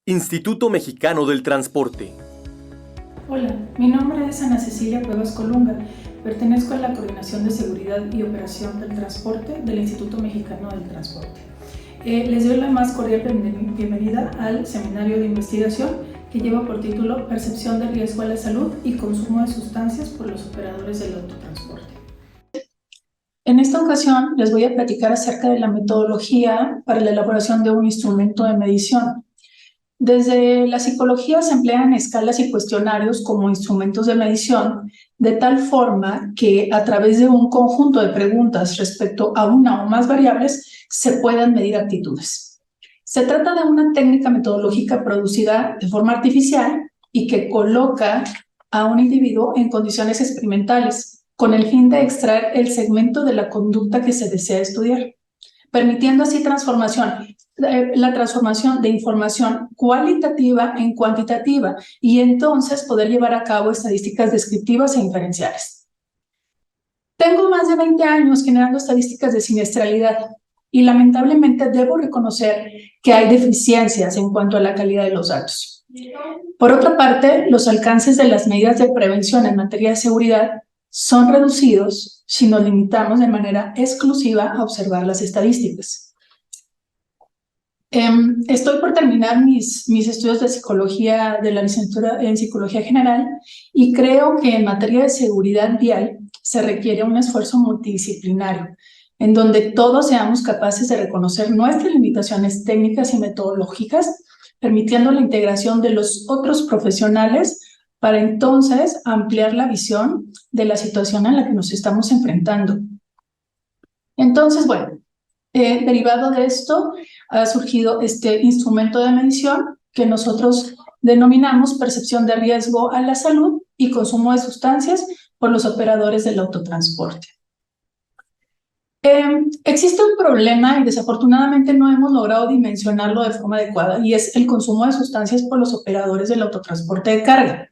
Instituto Mexicano del Transporte. Hola, mi nombre es Ana Cecilia Cuevas Colunga, pertenezco a la Coordinación de Seguridad y Operación del Transporte del Instituto Mexicano del Transporte. Les doy la más cordial bienvenida al seminario de investigación que lleva por título Percepción de riesgo a la salud y consumo de sustancias por los operadores del autotransporte. En esta ocasión les voy a platicar acerca de la metodología para la elaboración de un instrumento de medición. Desde la psicología se emplean escalas y cuestionarios como instrumentos de medición, de tal forma que a través de un conjunto de preguntas respecto a una o más variables se puedan medir actitudes. Se trata de una técnica metodológica producida de forma artificial y que coloca a un individuo en condiciones experimentales con el fin de extraer el segmento de la conducta que se desea estudiar, permitiendo así la transformación de información cualitativa en cuantitativa y entonces poder llevar a cabo estadísticas descriptivas e inferenciales. Tengo más de 20 años generando estadísticas de siniestralidad y lamentablemente debo reconocer que hay deficiencias en cuanto a la calidad de los datos. Por otra parte, los alcances de las medidas de prevención en materia de seguridad son reducidos si nos limitamos de manera exclusiva a observar las estadísticas. Estoy por terminar mis estudios de psicología, de la licenciatura en psicología general, y creo que en materia de seguridad vial se requiere un esfuerzo multidisciplinario, en donde todos seamos capaces de reconocer nuestras limitaciones técnicas y metodológicas, permitiendo la integración de los otros profesionales para entonces ampliar la visión de la situación a la que nos estamos enfrentando. Entonces, bueno, derivado de esto ha surgido este instrumento de medición que nosotros denominamos percepción de riesgo a la salud y consumo de sustancias por los operadores del autotransporte. Existe un problema y desafortunadamente no hemos logrado dimensionarlo de forma adecuada, y es el consumo de sustancias por los operadores del autotransporte de carga.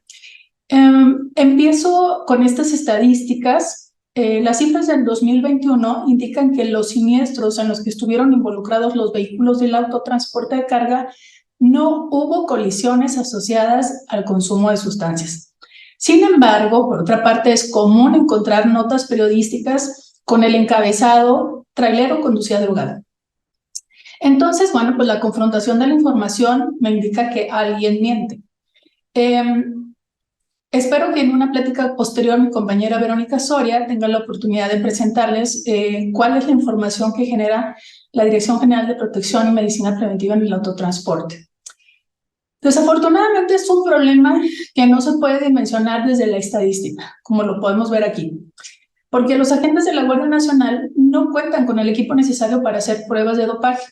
Empiezo con estas estadísticas. Las cifras del 2021 indican que los siniestros en los que estuvieron involucrados los vehículos del autotransporte de carga no hubo colisiones asociadas al consumo de sustancias. Sin embargo, por otra parte, es común encontrar notas periodísticas con el encabezado "trailero conducía drogado". Entonces, bueno, pues la confrontación de la información me indica que alguien miente. Espero que en una plática posterior mi compañera Verónica Soria tenga la oportunidad de presentarles cuál es la información que genera la Dirección General de Protección y Medicina Preventiva en el Autotransporte. Desafortunadamente es un problema que no se puede dimensionar desde la estadística, como lo podemos ver aquí, porque los agentes de la Guardia Nacional no cuentan con el equipo necesario para hacer pruebas de dopaje.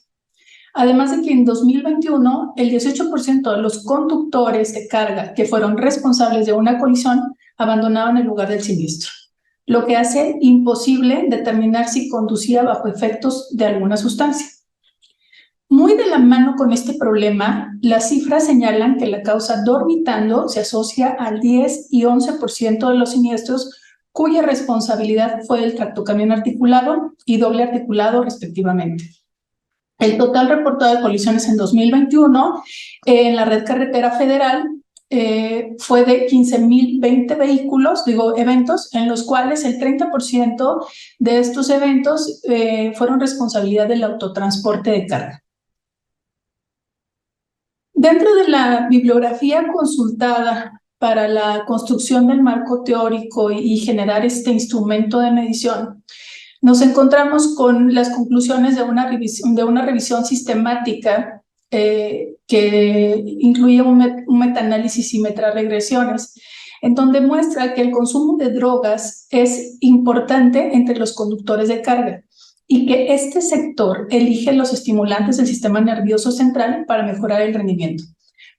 Además de que en 2021 el 18% de los conductores de carga que fueron responsables de una colisión abandonaban el lugar del siniestro, lo que hace imposible determinar si conducía bajo efectos de alguna sustancia. Muy de la mano con este problema, las cifras señalan que la causa dormitando se asocia al 10 y 11% de los siniestros cuya responsabilidad fue el tractocamión articulado y doble articulado respectivamente. El total reportado de colisiones en 2021 en la red carretera federal fue de 15,020 eventos, en los cuales el 30% de estos eventos fueron responsabilidad del autotransporte de carga. Dentro de la bibliografía consultada para la construcción del marco teórico y generar este instrumento de medición, nos encontramos con las conclusiones de una revisión sistemática que incluye un metaanálisis y metaregresiones, en donde muestra que el consumo de drogas es importante entre los conductores de carga y que este sector elige los estimulantes del sistema nervioso central para mejorar el rendimiento,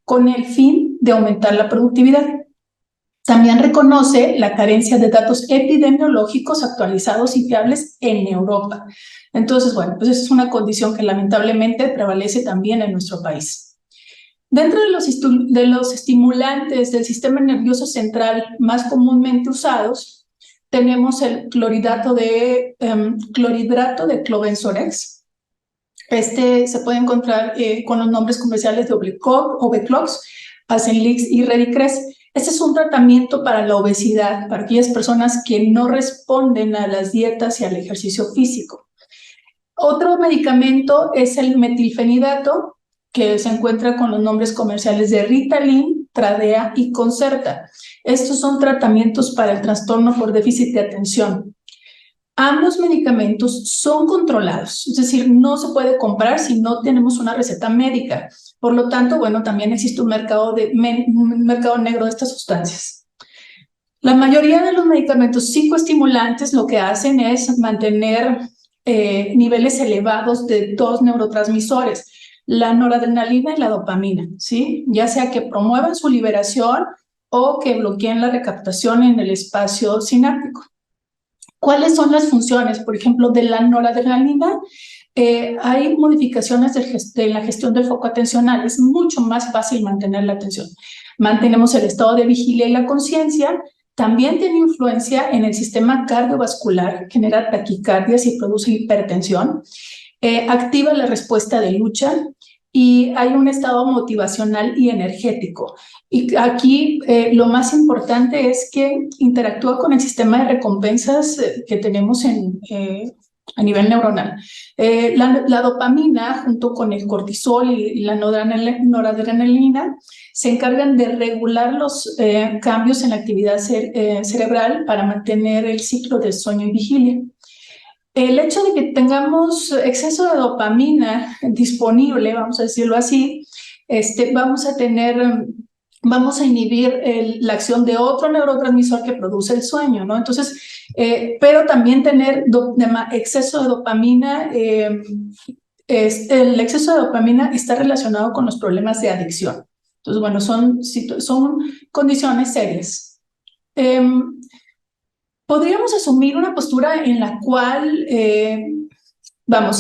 con el fin de aumentar la productividad. También reconoce la carencia de datos epidemiológicos actualizados y fiables en Europa. Entonces, bueno, pues esa es una condición que lamentablemente prevalece también en nuestro país. Dentro de los estimulantes del sistema nervioso central más comúnmente usados, tenemos el clorhidrato de clobenzorex, Se puede encontrar con los nombres comerciales de Obeclox, Asenlix y Redicres. Este es un tratamiento para la obesidad, para aquellas personas que no responden a las dietas y al ejercicio físico. Otro medicamento es el metilfenidato, que se encuentra con los nombres comerciales de Ritalin, Tradea y Concerta. Estos son tratamientos para el trastorno por déficit de atención. Ambos medicamentos son controlados, es decir, no se puede comprar si no tenemos una receta médica. Por lo tanto, bueno, también existe un mercado negro de estas sustancias. La mayoría de los medicamentos psicoestimulantes lo que hacen es mantener niveles elevados de dos neurotransmisores, la noradrenalina y la dopamina, ¿sí? Ya sea que promuevan su liberación o que bloqueen la recaptación en el espacio sináptico. ¿Cuáles son las funciones, por ejemplo, de la noradrenalina? Hay modificaciones de la gestión del foco atencional. Es mucho más fácil mantener la atención. Mantenemos el estado de vigilia y la conciencia. También tiene influencia en el sistema cardiovascular, genera taquicardias y produce hipertensión. Activa la respuesta de lucha y hay un estado motivacional y energético. Y aquí lo más importante es que interactúa con el sistema de recompensas que tenemos a nivel neuronal. La dopamina, junto con el cortisol y la noradrenalina, se encargan de regular los cambios en la actividad cerebral para mantener el ciclo de sueño y vigilia. El hecho de que tengamos exceso de dopamina disponible, vamos a decirlo así, vamos a inhibir la acción de otro neurotransmisor que produce el sueño, ¿no? Entonces, pero también tener exceso de dopamina, el exceso de dopamina está relacionado con los problemas de adicción. Entonces, bueno, son condiciones serias. Podríamos asumir una postura en la cual,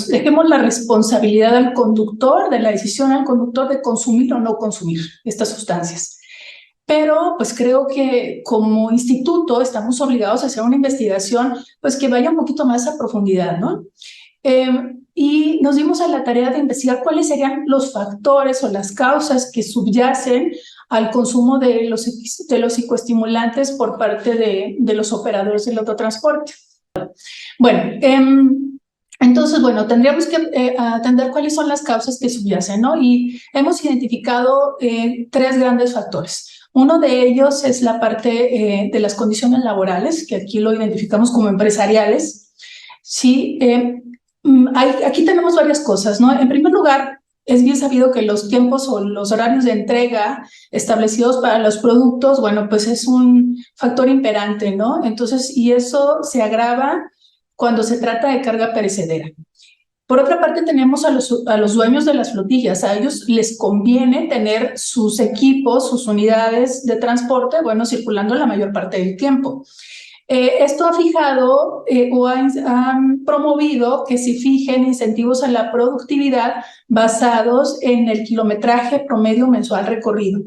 dejemos la responsabilidad al conductor, de la decisión al conductor de consumir o no consumir estas sustancias. Pero pues creo que como instituto estamos obligados a hacer una investigación pues que vaya un poquito más a profundidad, ¿no? Y nos dimos a la tarea de investigar cuáles serían los factores o las causas que subyacen al consumo de los psicoestimulantes por parte de los operadores del autotransporte. Bueno, entonces, bueno, tendríamos que atender cuáles son las causas que subyacen, ¿no? Y hemos identificado tres grandes factores. Uno de ellos es la parte de las condiciones laborales, que aquí lo identificamos como empresariales. Sí, aquí tenemos varias cosas, ¿no? En primer lugar, es bien sabido que los tiempos o los horarios de entrega establecidos para los productos, bueno, pues es un factor imperante, ¿no? Entonces, y eso se agrava cuando se trata de carga perecedera. Por otra parte, tenemos a los dueños de las flotillas. A ellos les conviene tener sus equipos, sus unidades de transporte, bueno, circulando la mayor parte del tiempo. Esto ha fijado o han promovido que se fijen incentivos a la productividad basados en el kilometraje promedio mensual recorrido.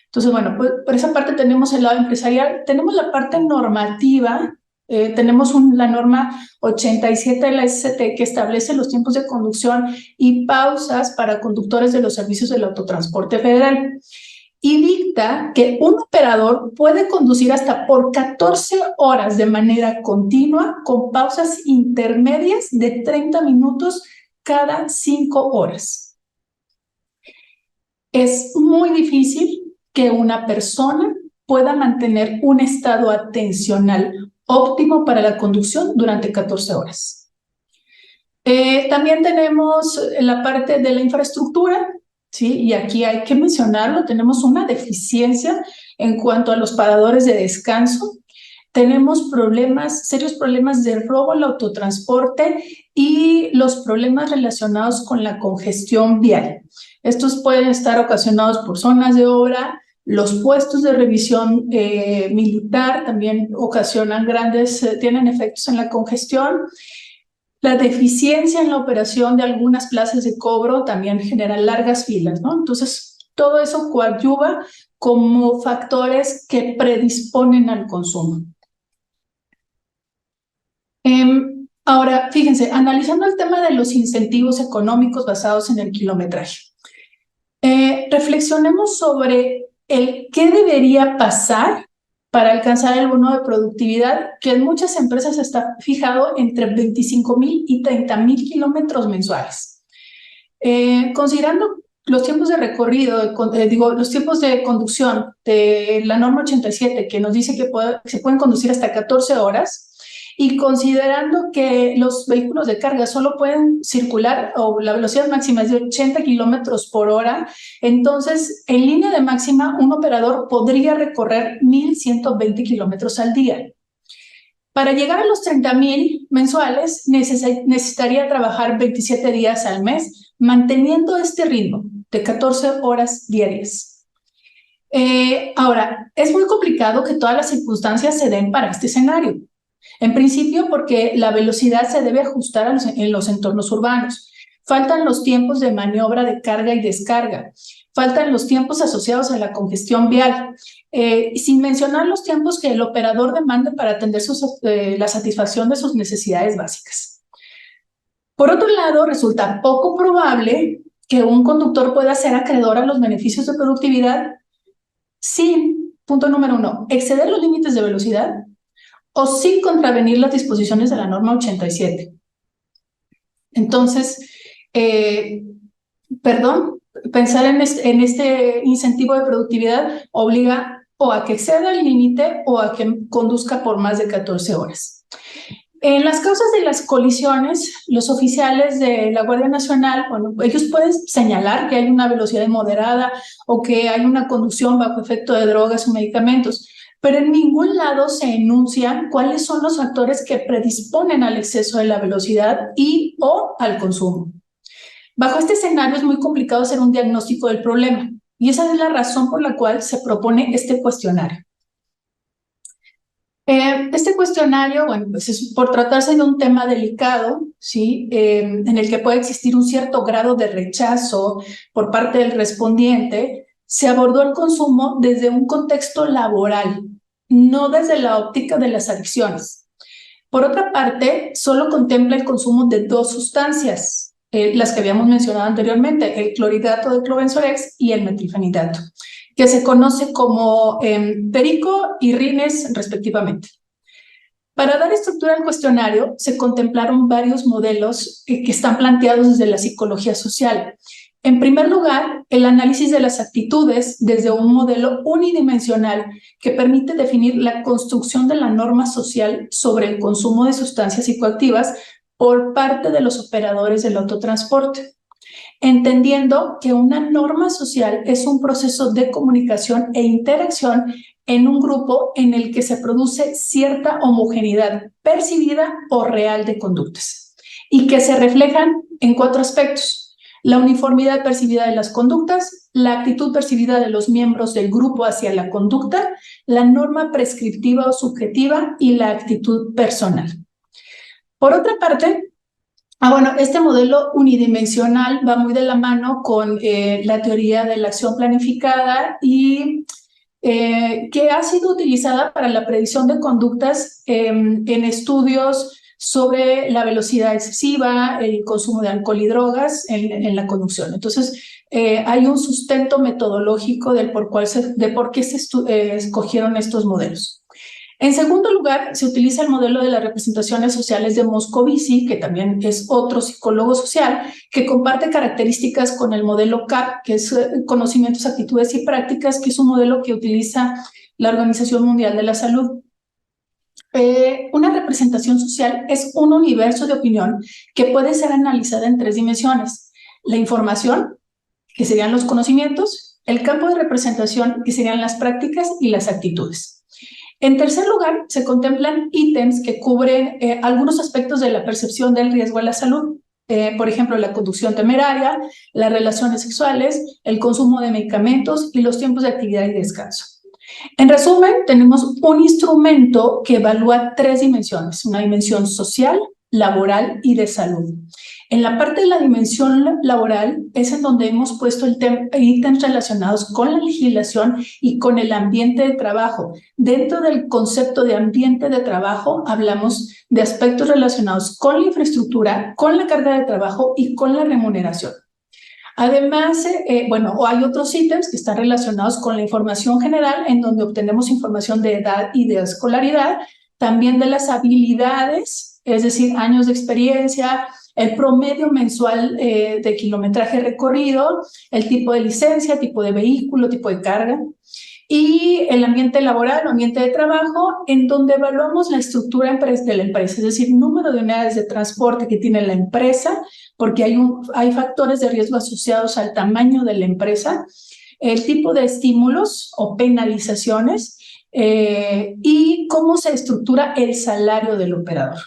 Entonces, bueno, pues, por esa parte tenemos el lado empresarial. Tenemos la parte normativa. Tenemos la norma 87 de la SCT que establece los tiempos de conducción y pausas para conductores de los servicios del autotransporte federal. Y dicta que un operador puede conducir hasta por 14 horas de manera continua con pausas intermedias de 30 minutos cada 5 horas. Es muy difícil que una persona pueda mantener un estado atencional óptimo para la conducción durante 14 horas. También tenemos la parte de la infraestructura. Sí, y aquí hay que mencionarlo, tenemos una deficiencia en cuanto a los paradores de descanso. Tenemos serios problemas de robo al autotransporte y los problemas relacionados con la congestión vial. Estos pueden estar ocasionados por zonas de obra, los puestos de revisión militar también ocasionan tienen efectos en la congestión. La deficiencia en la operación de algunas plazas de cobro también genera largas filas, ¿no? Entonces, todo eso coadyuva como factores que predisponen al consumo. Ahora, fíjense, analizando el tema de los incentivos económicos basados en el kilometraje, reflexionemos sobre el qué debería pasar para alcanzar el bono de productividad, que en muchas empresas está fijado entre 25,000 y 30,000 kilómetros mensuales. Considerando los tiempos de recorrido, los tiempos de conducción de la norma 87, que nos dice que se pueden conducir hasta 14 horas, y considerando que los vehículos de carga solo pueden circular, o la velocidad máxima es de 80 kilómetros por hora, entonces, en línea de máxima, un operador podría recorrer 1,120 kilómetros al día. Para llegar a los 30,000 mensuales, necesitaría trabajar 27 días al mes, manteniendo este ritmo de 14 horas diarias. Ahora, es muy complicado que todas las circunstancias se den para este escenario. En principio, porque la velocidad se debe ajustar en los entornos urbanos. Faltan los tiempos de maniobra de carga y descarga. Faltan los tiempos asociados a la congestión vial. Sin mencionar los tiempos que el operador demanda para atender la satisfacción de sus necesidades básicas. Por otro lado, resulta poco probable que un conductor pueda ser acreedor a los beneficios de productividad sin, punto número 1, exceder los límites de velocidad o sin contravenir las disposiciones de la norma 87. Entonces, pensar en este incentivo de productividad obliga o a que exceda el límite o a que conduzca por más de 14 horas. En las causas de las colisiones, los oficiales de la Guardia Nacional, bueno, ellos pueden señalar que hay una velocidad moderada o que hay una conducción bajo efecto de drogas o medicamentos, pero en ningún lado se enuncian cuáles son los factores que predisponen al exceso de la velocidad y o al consumo. Bajo este escenario es muy complicado hacer un diagnóstico del problema, y esa es la razón por la cual se propone este cuestionario. Este cuestionario, bueno, pues es por tratarse de un tema delicado, ¿sí? En el que puede existir un cierto grado de rechazo por parte del respondiente, se abordó el consumo desde un contexto laboral, no desde la óptica de las adicciones. Por otra parte, solo contempla el consumo de dos sustancias, las que habíamos mencionado anteriormente, el clorhidrato de clobenzorex y el metilfenidato, que se conoce como perico y rines respectivamente. Para dar estructura al cuestionario, se contemplaron varios modelos que están planteados desde la psicología social. En primer lugar, el análisis de las actitudes desde un modelo unidimensional que permite definir la construcción de la norma social sobre el consumo de sustancias psicoactivas por parte de los operadores del autotransporte, entendiendo que una norma social es un proceso de comunicación e interacción en un grupo en el que se produce cierta homogeneidad percibida o real de conductas y que se reflejan en 4 aspectos: la uniformidad percibida de las conductas, la actitud percibida de los miembros del grupo hacia la conducta, la norma prescriptiva o subjetiva y la actitud personal. Por otra parte, este modelo unidimensional va muy de la mano con la teoría de la acción planificada y que ha sido utilizada para la predicción de conductas en estudios sobre la velocidad excesiva, el consumo de alcohol y drogas en la conducción. Entonces, hay un sustento metodológico de por qué se escogieron estos modelos. En segundo lugar, se utiliza el modelo de las representaciones sociales de Moscovici, que también es otro psicólogo social, que comparte características con el modelo CAP, que es Conocimientos, Actitudes y Prácticas, que es un modelo que utiliza la Organización Mundial de la Salud. Una representación social es un universo de opinión que puede ser analizada en 3 dimensiones: la información, que serían los conocimientos; el campo de representación, que serían las prácticas y las actitudes. En tercer lugar, se contemplan ítems que cubren algunos aspectos de la percepción del riesgo a la salud. Por ejemplo, la conducción temeraria, las relaciones sexuales, el consumo de medicamentos y los tiempos de actividad y descanso. En resumen, tenemos un instrumento que evalúa 3 dimensiones: una dimensión social, laboral y de salud. En la parte de la dimensión laboral es en donde hemos puesto ítems relacionados con la legislación y con el ambiente de trabajo. Dentro del concepto de ambiente de trabajo hablamos de aspectos relacionados con la infraestructura, con la carga de trabajo y con la remuneración. Además, hay otros ítems que están relacionados con la información general, en donde obtenemos información de edad y de escolaridad, también de las habilidades, es decir, años de experiencia, el promedio mensual de kilometraje recorrido, el tipo de licencia, tipo de vehículo, tipo de carga, y el ambiente laboral, ambiente de trabajo, en donde evaluamos la estructura de la empresa, es decir, número de unidades de transporte que tiene la empresa, porque hay factores de riesgo asociados al tamaño de la empresa, el tipo de estímulos o penalizaciones y cómo se estructura el salario del operador.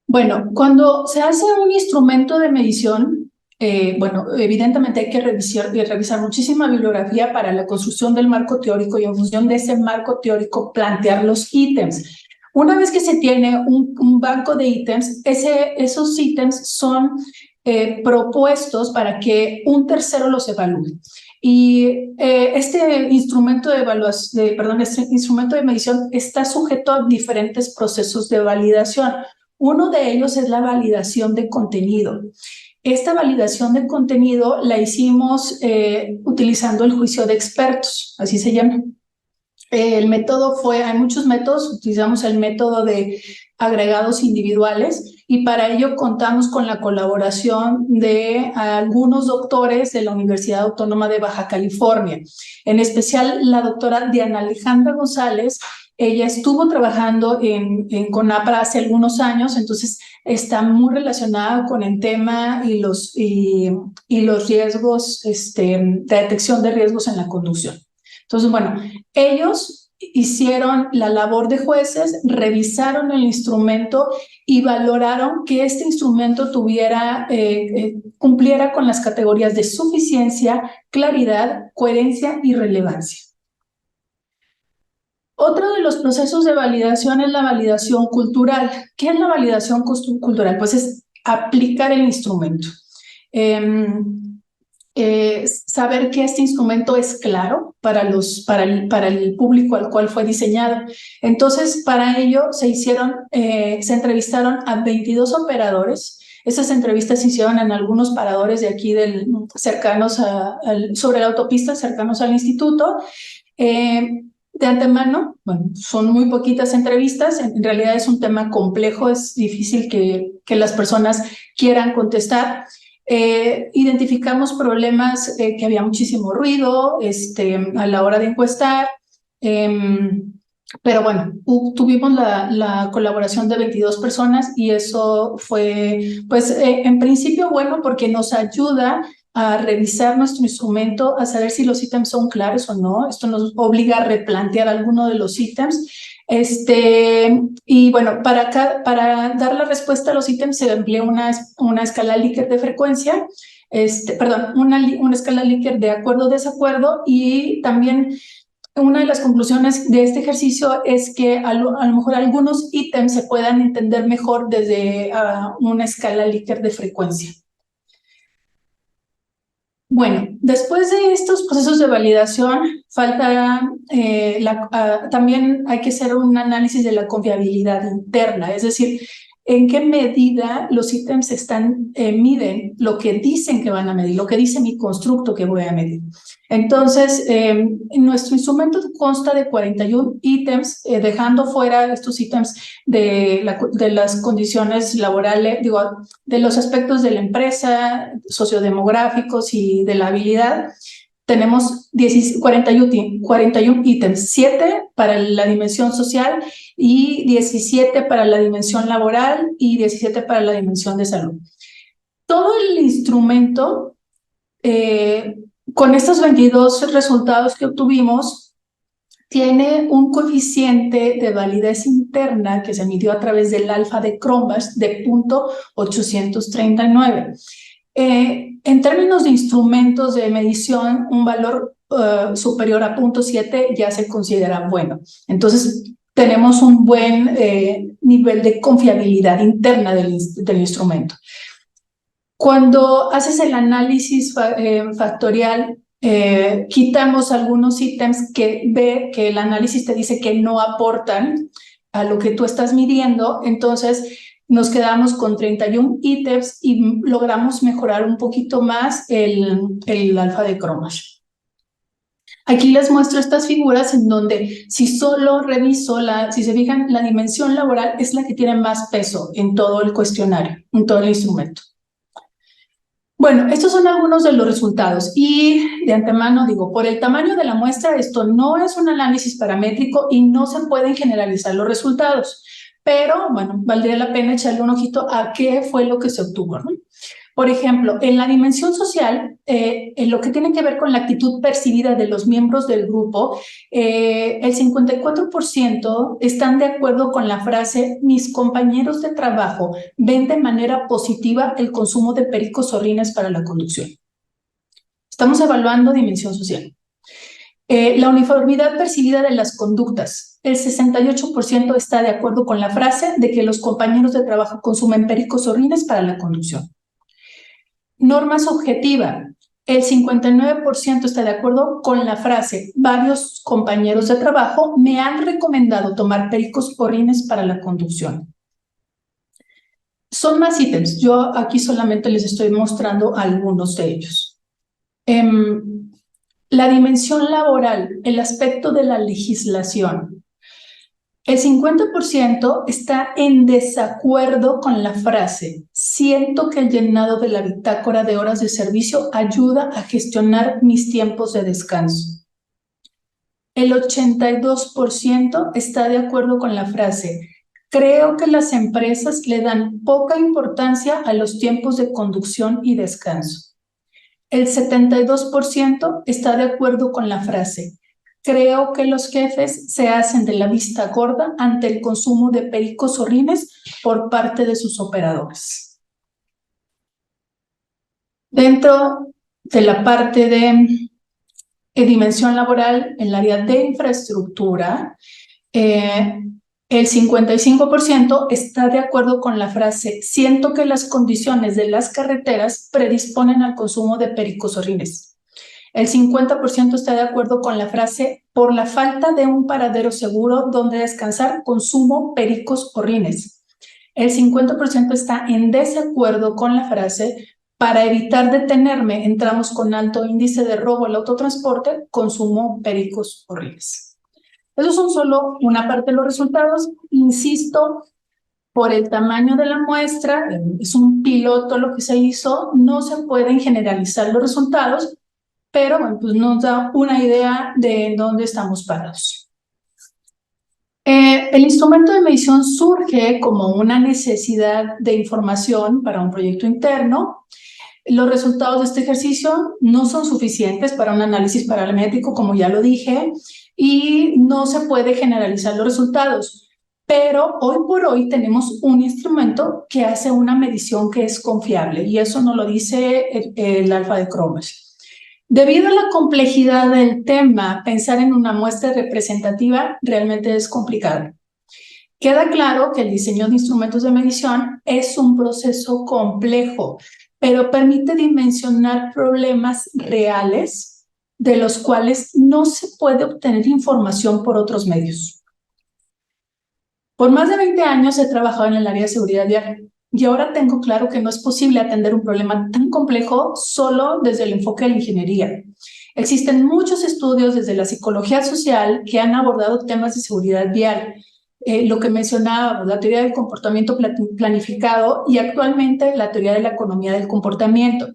Bueno, cuando se hace un instrumento de medición, evidentemente hay que revisar muchísima bibliografía para la construcción del marco teórico y en función de ese marco teórico plantear los ítems. Una vez que se tiene un banco de ítems, esos ítems son propuestos para que un tercero los evalúe. Y este instrumento este instrumento de medición está sujeto a diferentes procesos de validación. Uno de ellos es la validación de contenido. Esta validación de contenido la hicimos utilizando el juicio de expertos, así se llama. El método hay muchos métodos, utilizamos el método de agregados individuales y para ello contamos con la colaboración de algunos doctores de la Universidad Autónoma de Baja California, en especial la doctora Diana Alejandra González. Ella estuvo trabajando en CONAPRA hace algunos años, entonces está muy relacionada con el tema y los riesgos, de detección de riesgos en la conducción. Entonces, ellos hicieron la labor de jueces, revisaron el instrumento y valoraron que este instrumento cumpliera con las categorías de suficiencia, claridad, coherencia y relevancia. Otro de los procesos de validación es la validación cultural. ¿Qué es la validación cultural? Pues es aplicar el instrumento. Saber que este instrumento es claro para el público al cual fue diseñado. Entonces, para ello se entrevistaron a 22 operadores. Esas entrevistas se hicieron en algunos paradores de aquí sobre la autopista, cercanos al instituto. De antemano, son muy poquitas entrevistas, en realidad es un tema complejo, es difícil que las personas quieran contestar. Identificamos problemas que había muchísimo ruido a la hora de encuestar, pero tuvimos la colaboración de 22 personas y eso fue, en principio bueno porque nos ayuda a revisar nuestro instrumento, a saber si los ítems son claros o no. Esto nos obliga a replantear alguno de los ítems. Para dar la respuesta a los ítems se emplea una escala Likert de frecuencia, una escala Likert de acuerdo-desacuerdo, y también una de las conclusiones de este ejercicio es que a lo mejor algunos ítems se puedan entender mejor desde una escala Likert de frecuencia. Bueno, después de estos procesos de validación, también hay que hacer un análisis de la confiabilidad interna, es decir, en qué medida los ítems miden lo que dicen que van a medir, lo que dice mi constructo que voy a medir. Entonces, nuestro instrumento consta de 41 ítems, dejando fuera estos ítems de las condiciones laborales, de los aspectos de la empresa, sociodemográficos y de la habilidad. Tenemos 41 ítems, 7 para la dimensión social y 17 para la dimensión laboral y 17 para la dimensión de salud. Todo el instrumento, con estos 22 resultados que obtuvimos, tiene un coeficiente de validez interna que se midió a través del alfa de Cronbach de 0.839. En términos de instrumentos de medición, un valor superior a 0.7 ya se considera bueno. Entonces, tenemos un buen nivel de confiabilidad interna del instrumento. Cuando haces el análisis factorial, quitamos algunos ítems que el análisis te dice que no aportan a lo que tú estás midiendo, entonces nos quedamos con 31 ítems y logramos mejorar un poquito más el alfa de Cromash. Aquí les muestro estas figuras en donde si solo reviso, si se fijan, la dimensión laboral es la que tiene más peso en todo el cuestionario, en todo el instrumento. Bueno, estos son algunos de los resultados y de antemano digo, por el tamaño de la muestra, esto no es un análisis paramétrico y no se pueden generalizar los resultados, pero bueno, valdría la pena echarle un ojito a qué fue lo que se obtuvo, ¿no? Por ejemplo, en la dimensión social, en lo que tiene que ver con la actitud percibida de los miembros del grupo, el 54% están de acuerdo con la frase mis compañeros de trabajo ven de manera positiva el consumo de pericos zorrines para la conducción. Estamos evaluando dimensión social. La uniformidad percibida de las conductas. El 68% está de acuerdo con la frase de que los compañeros de trabajo consumen pericos zorrines para la conducción. Norma subjetiva. El 59% está de acuerdo con la frase varios compañeros de trabajo me han recomendado tomar pericos zorrines para la conducción. Son más ítems. Yo aquí solamente les estoy mostrando algunos de ellos. La dimensión laboral, el aspecto de la legislación. El 50% está en desacuerdo con la frase siento que el llenado de la bitácora de horas de servicio ayuda a gestionar mis tiempos de descanso. El 82% está de acuerdo con la frase creo que las empresas le dan poca importancia a los tiempos de conducción y descanso. El 72% está de acuerdo con la frase creo que los jefes se hacen de la vista gorda ante el consumo de pericos zorrines por parte de sus operadores. Dentro de la parte de dimensión laboral, en el área de infraestructura, el 55% está de acuerdo con la frase siento que las condiciones de las carreteras predisponen al consumo de pericos zorrines. El 50% está de acuerdo con la frase por la falta de un paradero seguro donde descansar, consumo pericos zorrines. El 50% está en desacuerdo con la frase para evitar detenerme en tramos con alto índice de robo al autotransporte, consumo pericos zorrines. Esos son solo una parte de los resultados. Insisto, por el tamaño de la muestra, es un piloto lo que se hizo, no se pueden generalizar los resultados, pero bueno, pues nos da una idea de dónde estamos parados. El instrumento de medición surge como una necesidad de información para un proyecto interno. Los resultados de este ejercicio no son suficientes para un análisis paramétrico, como ya lo dije, y no se puede generalizar los resultados. Pero hoy por hoy tenemos un instrumento que hace una medición que es confiable, y eso nos lo dice el alfa de Cromash. Debido a la complejidad del tema, pensar en una muestra representativa realmente es complicado. Queda claro que el diseño de instrumentos de medición es un proceso complejo, pero permite dimensionar problemas reales de los cuales no se puede obtener información por otros medios. Por más de 20 años he trabajado en el área de seguridad vial y ahora tengo claro que no es posible atender un problema tan complejo solo desde el enfoque de la ingeniería. Existen muchos estudios desde la psicología social que han abordado temas de seguridad vial, lo que mencionaba, la teoría del comportamiento planificado y actualmente la teoría de la economía del comportamiento.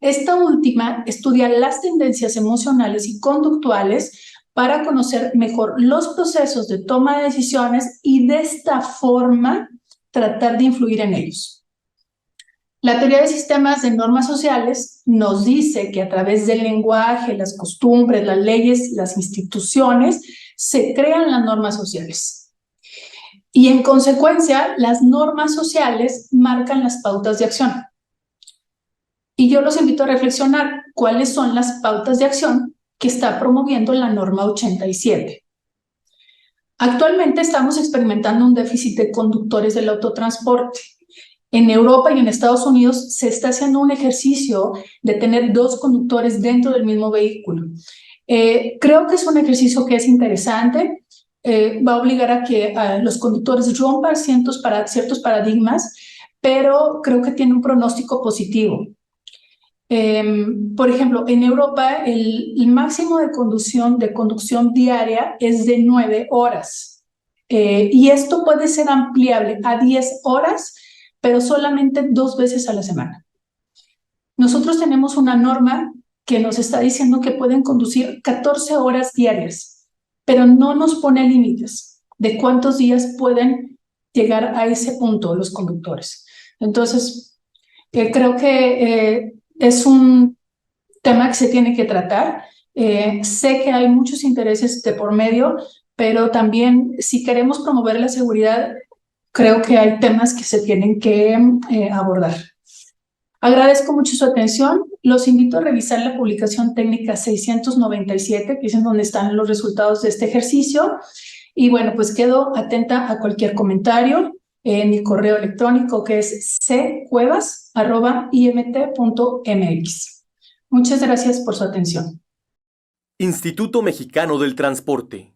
Esta última estudia las tendencias emocionales y conductuales para conocer mejor los procesos de toma de decisiones y de esta forma tratar de influir en ellos. La teoría de sistemas de normas sociales nos dice que a través del lenguaje, las costumbres, las leyes, las instituciones, se crean las normas sociales. Y en consecuencia, las normas sociales marcan las pautas de acción. Y yo los invito a reflexionar cuáles son las pautas de acción que está promoviendo la norma 87. Actualmente estamos experimentando un déficit de conductores del autotransporte. En Europa y en Estados Unidos se está haciendo un ejercicio de tener dos conductores dentro del mismo vehículo. Creo que es un ejercicio que es interesante, va a obligar a que los conductores rompan ciertos paradigmas, pero creo que tiene un pronóstico positivo. Por ejemplo, en Europa el máximo de conducción diaria es de 9 horas y esto puede ser ampliable a 10 horas, pero solamente 2 veces a la semana. Nosotros tenemos una norma que nos está diciendo que pueden conducir 14 horas diarias, pero no nos pone límites de cuántos días pueden llegar a ese punto los conductores. Entonces, creo que es un tema que se tiene que tratar. Sé que hay muchos intereses de por medio, pero también si queremos promover la seguridad, creo que hay temas que se tienen que abordar. Agradezco mucho su atención. Los invito a revisar la publicación técnica 697, que es en donde están los resultados de este ejercicio. Y bueno, pues quedo atenta a cualquier comentario en mi correo electrónico, que es ccuevas@imt.mx. Muchas gracias por su atención. Instituto Mexicano del Transporte.